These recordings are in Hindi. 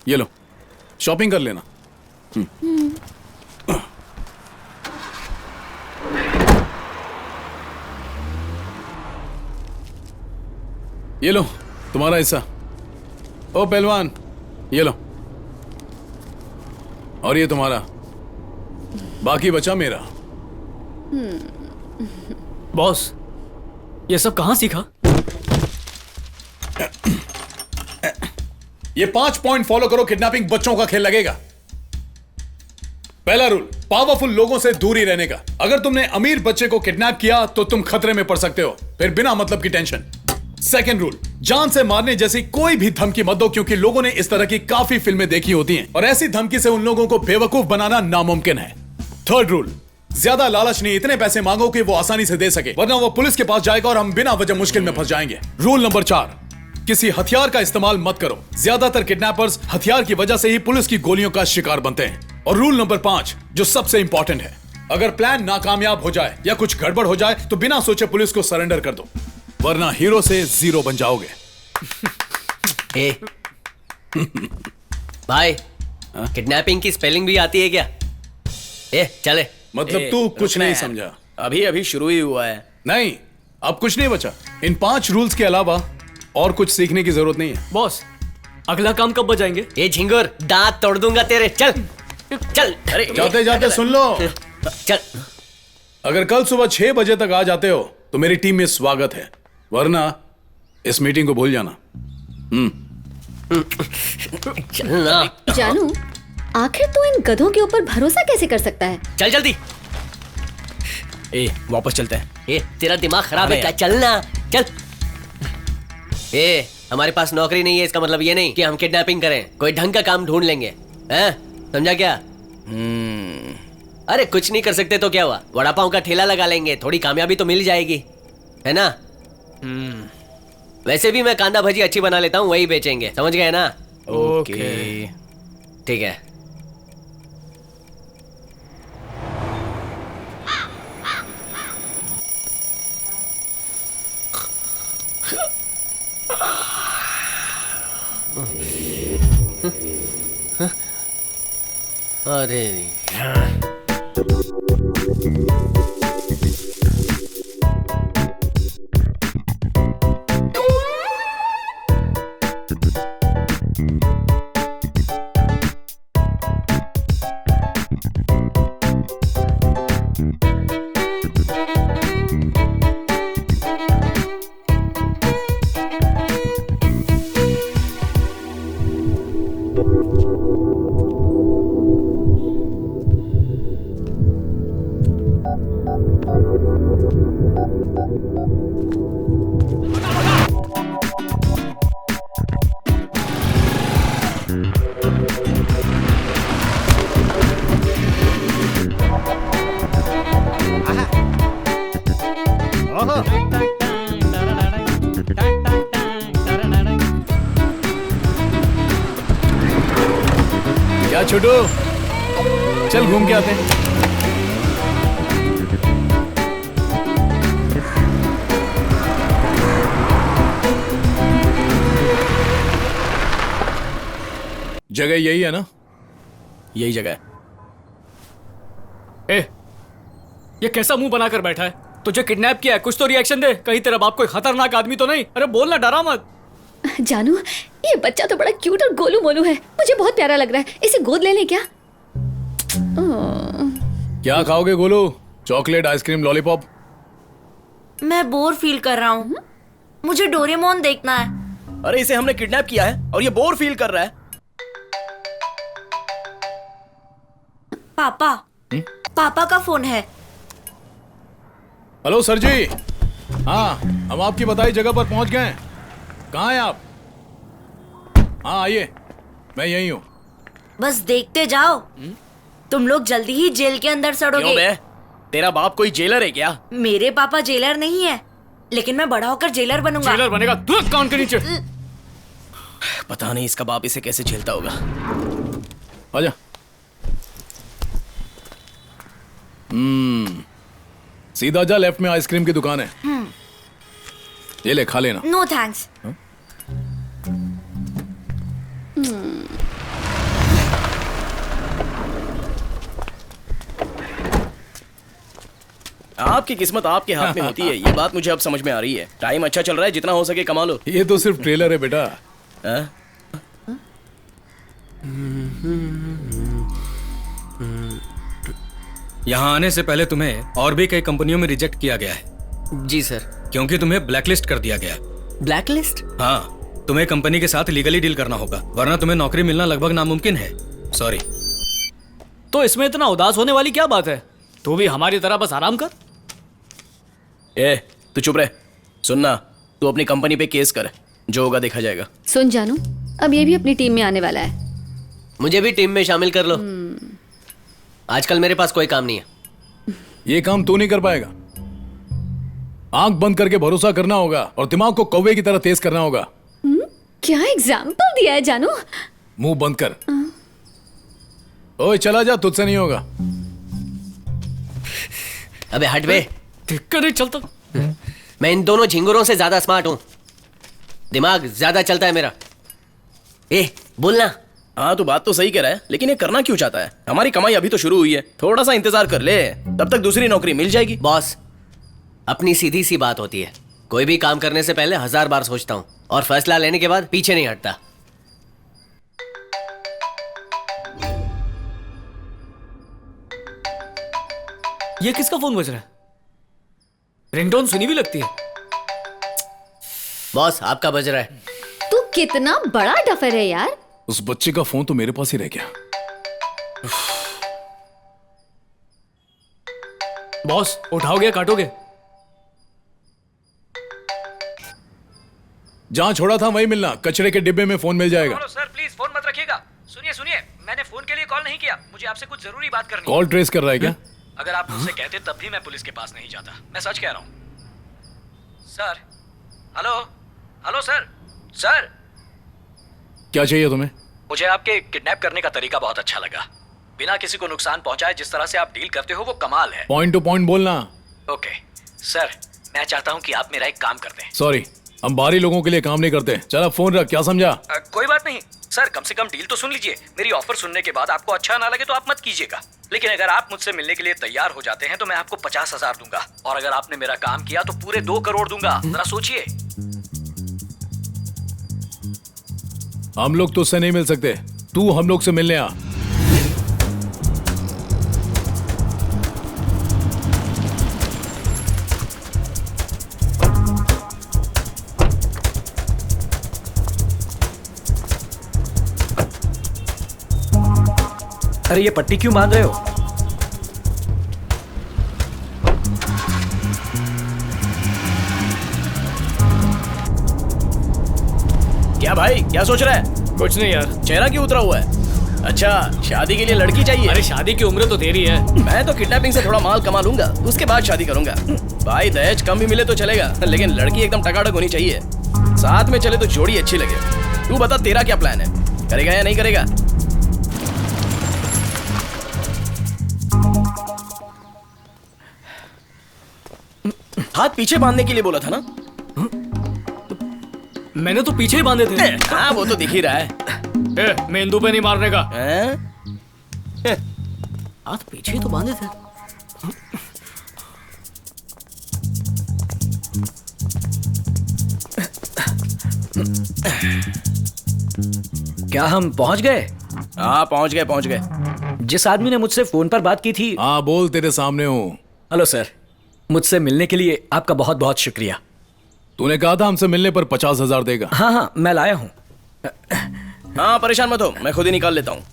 ये लो, शॉपिंग कर लेना। ये लो तुम्हारा हिस्सा। ओ पहलवान, ये लो। और ये तुम्हारा, बाकी बचा मेरा। बॉस, ये सब कहां सीखा? ये 5 पॉइंट फॉलो करो, किडनैपिंग बच्चों का खेल लगेगा। पहला रूल, पावरफुल लोगों से दूरी रहने का। अगर तुमने अमीर बच्चे को किडनैप किया तो तुम खतरे में पड़ सकते हो, फिर बिना मतलब की टेंशन। सेकंड रूल, जान से मारने जैसी कोई भी धमकी मत दो, क्योंकि लोगों ने इस तरह की काफी फिल्में देखी होती हैं और ऐसी धमकी से उन लोगों को बेवकूफ बनाना नामुमकिन है। थर्ड रूल, ज्यादा लालच नहीं, इतने पैसे मांगो कि वो आसानी से दे सके, वरना वो पुलिस के पास जाएगा और हम बिना वजह मुश्किल में फंस जाएंगे। रूल नंबर 4, किसी हथियार का इस्तेमाल मत करो। ज्यादातर किडनैपर्स हथियार की वजह से ही पुलिस की गोलियों का शिकार बनते हैं। और रूल नंबर 5, जो सबसे इंपॉर्टेंट है, अगर प्लान नाकामयाब हो जाए या कुछ गड़बड़ हो जाए तो बिना सोचे पुलिस को सरेंडर कर दो, वरना हीरो से जीरो बन जाओगे। भाई, किडनैपिंग की स्पेलिंग भी आती है क्या? चले। मतलब तू कुछ नहीं समझा? अभी अभी शुरू ही हुआ है। नहीं, अब कुछ नहीं बचा। इन 5 रूल्स के अलावा और कुछ सीखने की जरूरत नहीं है। बॉस, अगला काम कब बजाएंगे? ये झिंगुर, दांत तोड़ दूंगा तेरे। चल चल। अरे जाते जाते सुन लो, चल। अगर कल सुबह 6 बजे तक आ जाते हो तो मेरी टीम में स्वागत है, वरना इस मीटिंग को भूल जाना। चलना। जानू, आखिर तू इन गधों के ऊपर भरोसा कैसे कर सकता है? चल जल्दी। वापस चलते हैं। तेरा दिमाग खराब है क्या? चलना, चल। हमारे पास नौकरी नहीं है, इसका मतलब ये नहीं कि हम किडनैपिंग करें। कोई ढंग का काम ढूंढ लेंगे, हैं? समझा क्या? अरे कुछ नहीं कर सकते तो क्या हुआ, वड़ा पाव का ठेला लगा लेंगे, थोड़ी कामयाबी तो मिल जाएगी, है ना? वैसे भी मैं कांदा भजी अच्छी बना लेता हूँ, वही बेचेंगे, समझ गए ना? ओके। ठीक है। अरे क्या छोटू, चल घूम के आते हैं। जगह यही है ना? यही जगह है। ये कैसा मुंह बनाकर बैठा है? तुझे किडनैप किया है, कुछ तो रिएक्शन दे। कहीं तेरा बाप कोई खतरनाक आदमी तो नहीं? अरे बोलना, डरा मत। जानू, ये बच्चा तो बड़ा क्यूट और गोलू मोलू है, मुझे बहुत प्यारा लग रहा है। इसे गोद ले लें क्या? क्या खाओगे गोलू? Chocolate, ice cream, lollipop? मैं बोर फील कर रहा हूँ, मुझे डोरेमोन देखना है। अरे इसे हमने किडनैप किया है और ये बोर फील कर रहा है। पापा, पापा का फोन है। हेलो सर जी। हाँ, हम आपकी बताई जगह पर पहुंच गए हैं। कहाँ हैं आप? हाँ आइए, मैं यहीं हूँ। बस देखते जाओ, तुम लोग जल्दी ही जेल के अंदर क्यों सड़ोगे। बे? तेरा बाप कोई जेलर है क्या? मेरे पापा जेलर नहीं है, लेकिन मैं बड़ा होकर जेलर बनूंगा। जेलर बनेगा तू कान के नीचे। पता नहीं इसका बाप इसे कैसे झेलता होगा। आजा। सीधा जा, लेफ्ट में आइसक्रीम की दुकान है। ये ले, खा लेना। No thanks. आपकी किस्मत आपके हाथ में होती है, ये बात मुझे अब समझ में आ रही है। टाइम अच्छा चल रहा है, जितना हो सके कमा लो। ये तो सिर्फ ट्रेलर है बेटा। हाँ? यहाँ आने से पहले तुम्हें और भी कई कंपनियों में रिजेक्ट किया गया है जी सर। क्योंकि तुम्हें ब्लैकलिस्ट कर दिया गया है। Black list? हाँ, तुम्हें कंपनी के साथ लीगली डील करना होगा, वरना तुम्हें नौकरी मिलना लगभग नामुमकिन है। सॉरी। तो इसमें इतना उदास होने वाली क्या बात है? तू भी हमारी तरह बस आराम कर। ए, तू चुप रहे। सुनना, तू अपनी कंपनी पे केस कर, जो होगा देखा जाएगा। सुन जानू, अब ये भी अपनी टीम में आने वाला है। मुझे भी टीम में शामिल कर लो। आजकल मेरे पास कोई काम नहीं है। ये काम तू नहीं कर पाएगा। आंख बंद करके भरोसा करना होगा और दिमाग को कौवे की तरह तेज करना होगा। क्या एग्जाम्पल दिया है जानू। मुंह बंद कर। ओए चला जा, तुझसे नहीं होगा। अबे हट बे। दिक्कत नहीं चलता। मैं इन दोनों झिंगुरों से ज्यादा स्मार्ट हूं। दिमाग ज्यादा चलता है मेरा। ए, बोलना। हाँ, तू बात तो सही कह रहा है, लेकिन ये करना क्यों चाहता है? हमारी कमाई अभी तो शुरू हुई है, थोड़ा सा इंतजार कर ले, तब तक दूसरी नौकरी मिल जाएगी। बॉस, अपनी सीधी सी बात होती है। कोई भी काम करने से पहले 1000 बार सोचता हूं और फैसला लेने के बाद पीछे नहीं हटता। ये किसका फोन बज रहा है? रिंगटोन सुनी भी लगती है। बॉस, आपका बज रहा है। तू कितना बड़ा डफर है यार। उस बच्चे का फोन तो मेरे पास ही रह गया। बॉस, उठाओगे या काटोगे? जहां छोड़ा था वहीं मिलना। कचरे के डिब्बे में फोन मिल जाएगा। हेलो सर, प्लीज फोन मत रखिएगा। सुनिए, मैंने फोन के लिए कॉल नहीं किया। मुझे आपसे कुछ जरूरी बात करनी है। कॉल ट्रेस कर रहा है क्या? अगर आप मुझसे कहते तब भी मैं पुलिस के पास नहीं जाता। मैं सच कह रहा हूँ सर। Hello sir. क्या चाहिए तुम्हें? मुझे आपके किडनैप करने का तरीका बहुत अच्छा लगा। बिना किसी को नुकसान पहुंचाए जिस तरह से आप डील करते हो वो कमाल है। पॉइंट टू पॉइंट बोलना। ओके सर, मैं चाहता हूं कि आप मेरा एक काम कर दें। सॉरी, हम बाहरी लोगों के लिए काम नहीं करते। चल अब फोन रख। क्या समझा? कोई बात नहीं सर, कम से कम डील तो सुन लीजिए। मेरी ऑफर सुनने के बाद आपको अच्छा ना लगे तो आप मत कीजिएगा, लेकिन अगर आप मुझसे मिलने के लिए तैयार हो जाते हैं तो मैं आपको 50,000 दूंगा, और अगर आपने मेरा काम किया तो पूरे 2 करोड़ दूंगा। जरा सोचिए। हम लोग तुझसे नहीं मिल सकते, तू हम लोग से मिलने आ। अरे ये पट्टी क्यों बांध रहे हो? क्या भाई, क्या सोच रहा है? कुछ नहीं यार। चेहरा क्यों उतरा हुआ है? अच्छा, शादी के लिए लड़की चाहिए? अरे शादी की उम्र तो तेरी है। मैं तो किडनैपिंग से थोड़ा माल कमा लूंगा, उसके बाद शादी करूंगा। भाई दहेज कम भी मिले तो चलेगा, लेकिन लड़की एकदम टकाटक होनी चाहिए। साथ में चले तो जोड़ी अच्छी लगे। तू बता, तेरा क्या प्लान है? करेगा या नहीं करेगा? हाथ पीछे बांधने के लिए बोला था ना? मैंने तो पीछे ही बांधे थे। हाँ, वो तो दिख ही रहा है। मेंदू पे नहीं मारने का। हैं? हाथ पीछे तो बांधे थे। क्या हम पहुंच गए? हाँ, पहुंच गए। जिस आदमी ने मुझसे फोन पर बात की थी। हाँ बोल, तेरे सामने हूँ। हेलो सर, मुझसे मिलने के लिए आपका बहुत बहुत शुक्रिया। तूने कहा था हमसे मिलने पर 50,000 देगा। हाँ, मैं लाया हूँ। हाँ, परेशान मत हो, मैं खुद ही निकाल लेता हूँ।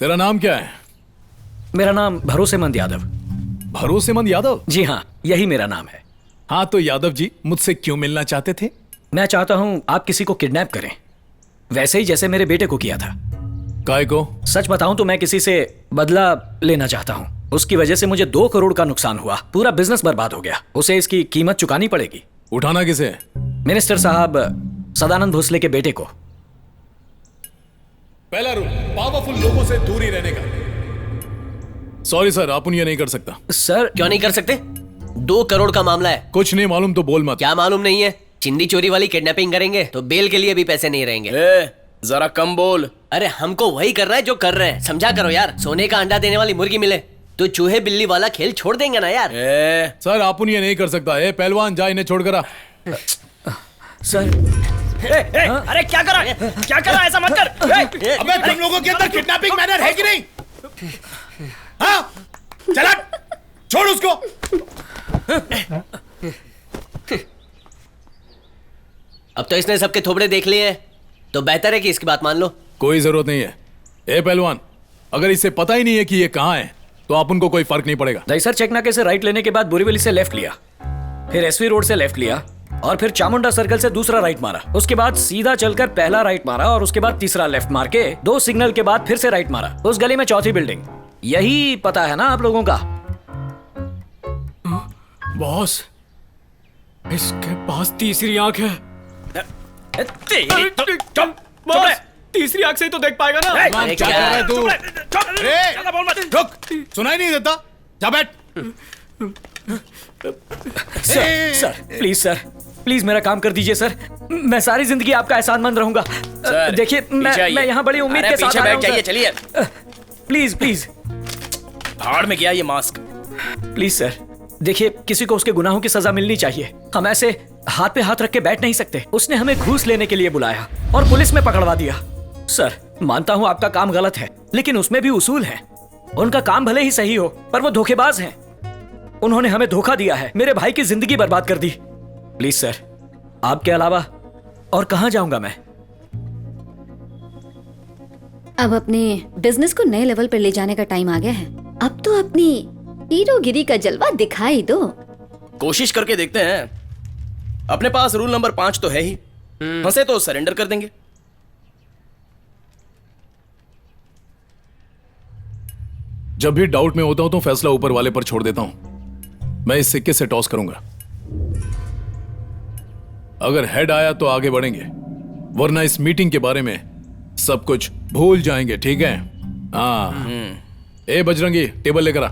तेरा नाम क्या है? मेरा नाम भरोसेमंद यादव। भरोसेमंद यादव? जी हाँ, यही मेरा नाम है। हाँ तो यादव जी, मुझसे क्यों मिलना चाहते थे? मैं चाहता हूँ आप किसी को किडनैप करें, वैसे ही जैसे मेरे बेटे को किया था। काय को? सच बताऊं तो मैं किसी से बदला लेना चाहता हूँ। उसकी वजह से मुझे 2 करोड़ का नुकसान हुआ, पूरा बिजनेस बर्बाद हो गया। उसे इसकी कीमत चुकानी पड़ेगी। उठाना किसे? मिनिस्टर साहब सदानंद भोसले के बेटे को। पहला रूल, पावरफुल लोगों से दूरी रहने का। सॉरी सर, आप ये नहीं कर सकता। सर क्यों नहीं कर सकते? 2 करोड़ का मामला है। कुछ नहीं मालूम तो बोल मत। क्या मालूम नहीं है? चिंदी चोरी वाली किडनैपिंग करेंगे तो बेल के लिए भी पैसे नहीं रहेंगे। जरा कम बोल। अरे हमको वही कर रहा है जो कर रहे हैं, समझा करो यार। सोने का अंडा देने वाली मुर्गी मिले तो चूहे बिल्ली वाला खेल छोड़ देंगे ना यार। सर आप ये नहीं कर सकता। ए पहलवान जा इन्हें छोड़कर आ। सर अरे क्या कर रहा है? क्या कर रहा है? ऐसा मत कर। अबे तुम लोगों के अंदर किडनैपिंग मैनर है कि नहीं? हाँ? चला छोड़ उसको। अब तो इसने सबके थोबड़े देख लिए हैं, तो बेहतर है कि इसकी बात मान लो। कोई जरूरत नहीं है। ए पहलवान, अगर इसे पता ही नहीं है कि ये कहाँ है तो आप उनको कोई फर्क नहीं पड़ेगा। दहीसर चेक नाके से राइट लेने के बाद बोरीवली से लेफ्ट लिया, फिर एसवी रोड से लेफ्ट लिया और फिर चामुंडा सर्कल से दूसरा राइट मारा। उसके बाद सीधा चलकर पहला राइट मारा और उसके बाद तीसरा लेफ्ट मार के 2 सिग्नल के बाद फिर से राइट मारा। उस गली में चौथी बिल्डिंग। यही पता है ना आप लोगों का? बॉस, इसके पास तीसरी आंख है। बॉस, तीसरी आंख से ही तो देख पाएगा ना। पहलवान, क्या कर रहा है तू? रुक, सुनाई नहीं देता? जा बैठ। सर प्लीज सर, प्लीज मेरा काम कर दीजिए सर। मैं सारी जिंदगी आपका एहसानमंद रहूंगा। देखिए मैं यहाँ बड़ी उम्मीद के साथ पीछे आया बैठ हूँ जाइए, सर। चलिए। प्लीज प्लीज भाड़ में गया ये मास्क। प्लीज सर, देखिए किसी को उसके गुनाहों की सजा मिलनी चाहिए। हम ऐसे हाथ पे हाथ रख के बैठ नहीं सकते। उसने हमें घूस लेने के लिए बुलाया और पुलिस में पकड़वा दिया। सर मानता हूँ आपका काम गलत है, लेकिन उसमें भी उसूल है। उनका काम भले ही सही हो पर वो धोखेबाज हैं। उन्होंने हमें धोखा दिया है, मेरे भाई की जिंदगी बर्बाद कर दी। प्लीज सर, आपके अलावा और कहां जाऊंगा मैं? अब अपने बिजनेस को नए लेवल पर ले जाने का टाइम आ गया है। अब तो अपनी हीरोगिरी का जलवा दिखाई दो। कोशिश करके देखते हैं। अपने पास रूल नंबर 5 तो है ही। फंसे तो सरेंडर कर देंगे। जब भी डाउट में होता हूं तो फैसला ऊपर वाले पर छोड़ देता हूं। मैं इस सिक्के से टॉस करूंगा। अगर हेड आया तो आगे बढ़ेंगे, वरना इस मीटिंग के बारे में सब कुछ भूल जाएंगे। ठीक है? हाँ। ए बजरंगी, टेबल लेकर आ।